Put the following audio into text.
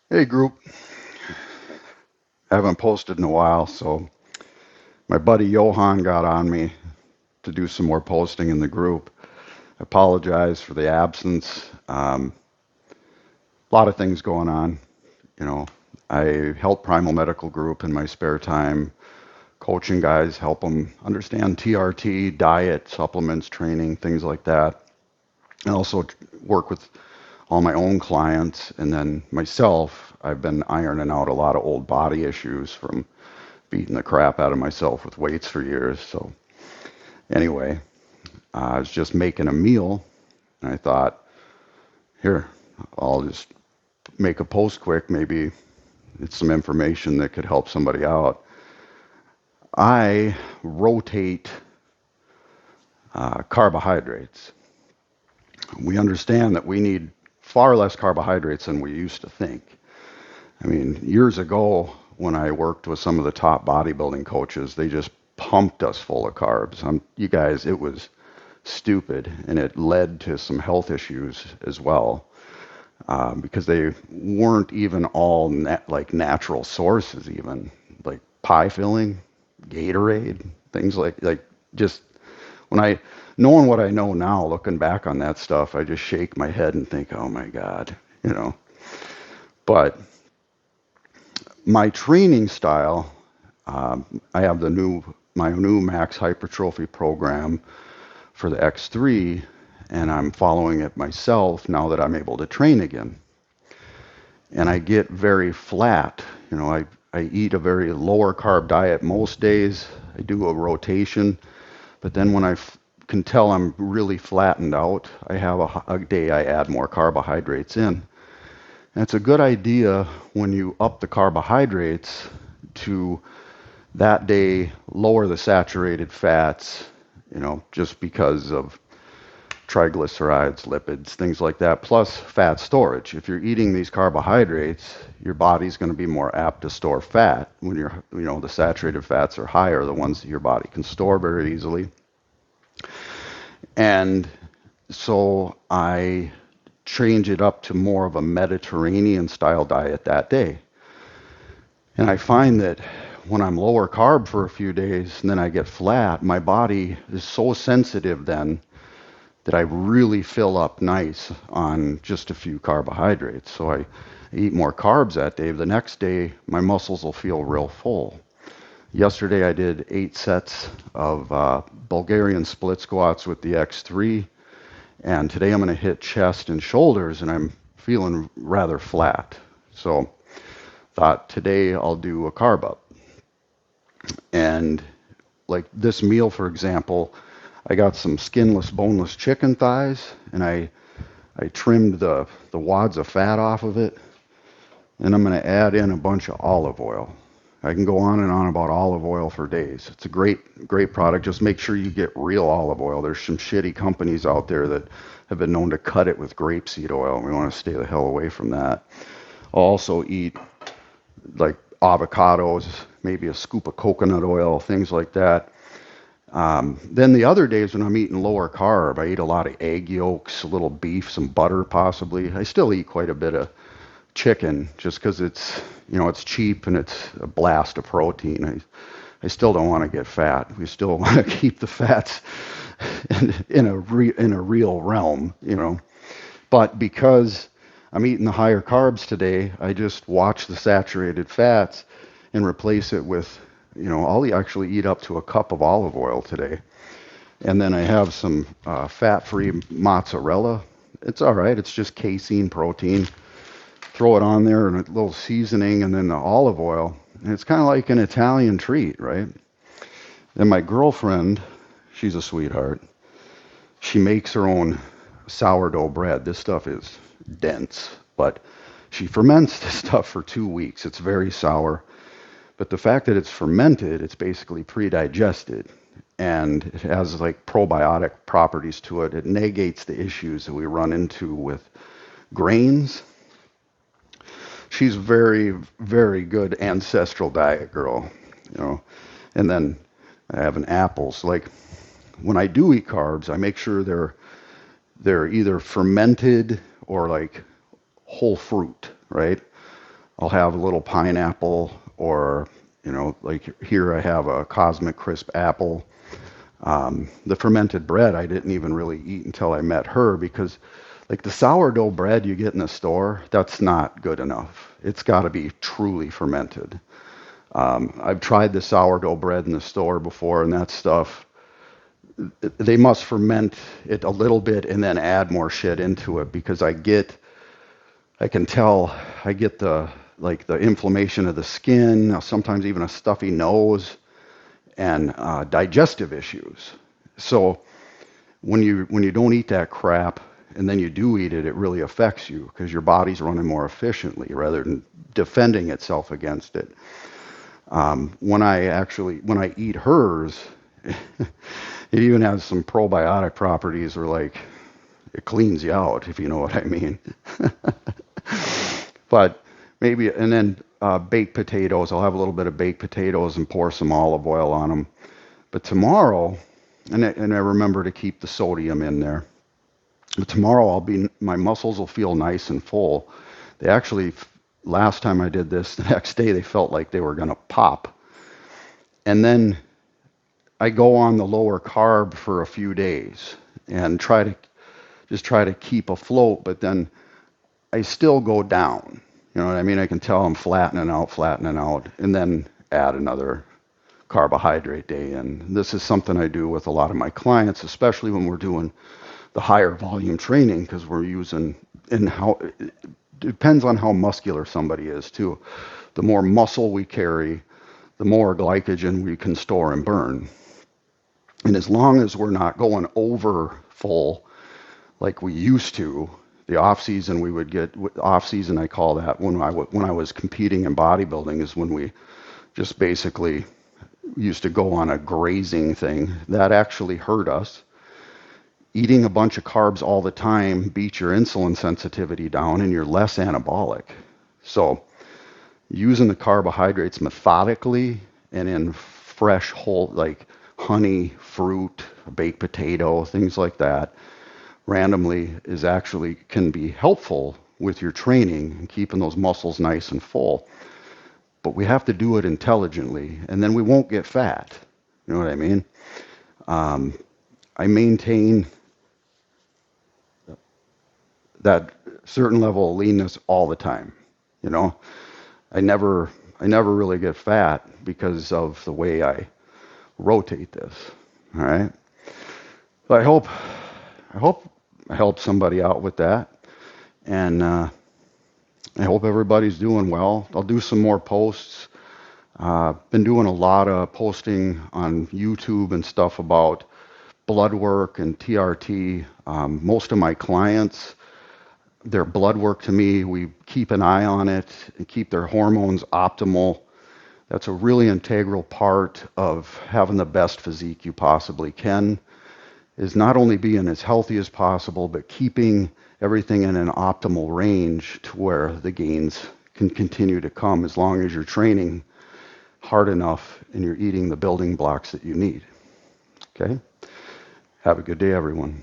Hey group, I haven't posted in a while, so my buddy Johan got on me to do some more posting in the group. I apologize for the absence. A lot of things going on. You know, I help Primal Medical Group in my spare time, coaching guys, help them understand TRT, diet, supplements, training, things like that. I also work with all my own clients, and then myself, I've been ironing out a lot of old body issues from beating the crap out of myself with weights for years. So anyway, I was just making a meal, and I thought, here, I'll just make a post quick. Maybe it's some information that could help somebody out. I rotate carbohydrates. We understand that we need far less carbohydrates than we used to think. I mean, years ago, when I worked with some of the top bodybuilding coaches, they just pumped us full of carbs. You guys, it was stupid, and it led to some health issues as well, because they weren't even all like natural sources, even like pie filling, Gatorade, things like just when I knowing what I know now, looking back on that stuff, I just shake my head and think, oh my God, you know. But my training style, I have my new max hypertrophy program for the X3, and I'm following it myself now that I'm able to train again. And I get very flat. I eat a very lower carb diet most days. I do a rotation, but then when can tell I'm really flattened out, I have a day I add more carbohydrates in. And it's a good idea when you up the carbohydrates to that day lower the saturated fats, just because of triglycerides, lipids, things like that, plus fat storage. If you're eating these carbohydrates, your body's going to be more apt to store fat when the saturated fats are higher, the ones that your body can store very easily. And so I change it up to more of a Mediterranean style diet that day. And I find that when I'm lower carb for a few days and then I get flat, my body is so sensitive then that I really fill up nice on just a few carbohydrates. So I eat more carbs that day. The next day, my muscles will feel real full. Yesterday, I did 8 sets of Bulgarian split squats with the X3. And today, I'm going to hit chest and shoulders, and I'm feeling rather flat. So thought today I'll do a carb up. And like this meal, for example, I got some skinless, boneless chicken thighs, and I trimmed the wads of fat off of it, and I'm going to add in a bunch of olive oil. I can go on and on about olive oil for days. It's a great product. Just make sure you get real olive oil. There's some shitty companies out there that have been known to cut it with grapeseed oil. We want to stay the hell away from that. I'll also eat like avocados, maybe a scoop of coconut oil, things like that. Then the other days when I'm eating lower carb, I eat a lot of egg yolks, a little beef, some butter possibly. I still eat quite a bit of chicken just because it's cheap and it's a blast of protein. I still don't want to get fat. We still want to keep the fats in a real realm. But because I'm eating the higher carbs today, I just watch the saturated fats and replace it with, I'll actually eat up to a cup of olive oil today. And then I have some fat-free mozzarella. It's all right. It's just casein protein. Throw it on there and a little seasoning and then the olive oil. And it's kind of like an Italian treat, right? And my girlfriend, she's a sweetheart. She makes her own sourdough bread. This stuff is dense, but she ferments this stuff for 2 weeks. It's very sour. But the fact that it's fermented, it's basically pre-digested. And it has like probiotic properties to it. It negates the issues that we run into with grains. She's very, very good ancestral diet girl, you know. And then I have an apples. Like when I do eat carbs, I make sure they're either fermented or like whole fruit, right? I'll have a little pineapple, or, like here I have a Cosmic Crisp apple. The fermented bread I didn't even really eat until I met her, because like the sourdough bread you get in the store, that's not good enough. It's got to be truly fermented. I've tried the sourdough bread in the store before, and that stuff, they must ferment it a little bit and then add more shit into it, because I can tell I get the inflammation of the skin, sometimes even a stuffy nose, and digestive issues. So when you don't eat that crap and then you do eat it, it really affects you because your body's running more efficiently rather than defending itself against it. When I eat hers, it even has some probiotic properties, or like it cleans you out, if you know what I mean. But maybe, and then baked potatoes. I'll have a little bit of baked potatoes and pour some olive oil on them. But tomorrow, and I remember to keep the sodium in there. But tomorrow my muscles will feel nice and full. They actually, last time I did this, the next day they felt like they were going to pop. And then I go on the lower carb for a few days and try to keep afloat, but then I still go down. You know what I mean? I can tell I'm flattening out, and then add another carbohydrate day. And this is something I do with a lot of my clients, especially when we're doing the higher volume training, because we're using, and how it depends on how muscular somebody is too. The more muscle we carry, the more glycogen we can store and burn. And as long as we're not going over full like we used to, the off season we would get off season. I call that when I was competing in bodybuilding, is when we just basically used to go on a grazing thing that actually hurt us. Eating a bunch of carbs all the time beats your insulin sensitivity down, and you're less anabolic. So using the carbohydrates methodically and in fresh whole, like honey, fruit, baked potato, things like that, randomly is actually can be helpful with your training and keeping those muscles nice and full. But we have to do it intelligently, and then we won't get fat. You know what I mean? I maintain that certain level of leanness all the time. You know, I never really get fat because of the way I rotate this. All right. So I hope I helped somebody out with that, and I hope everybody's doing well. I'll do some more posts. Been doing a lot of posting on YouTube and stuff about blood work and TRT. Most of my clients, their blood work to me, we keep an eye on it and keep their hormones optimal. That's a really integral part of having the best physique you possibly can, is not only being as healthy as possible, but keeping everything in an optimal range to where the gains can continue to come as long as you're training hard enough and you're eating the building blocks that you need. Okay? Have a good day, everyone.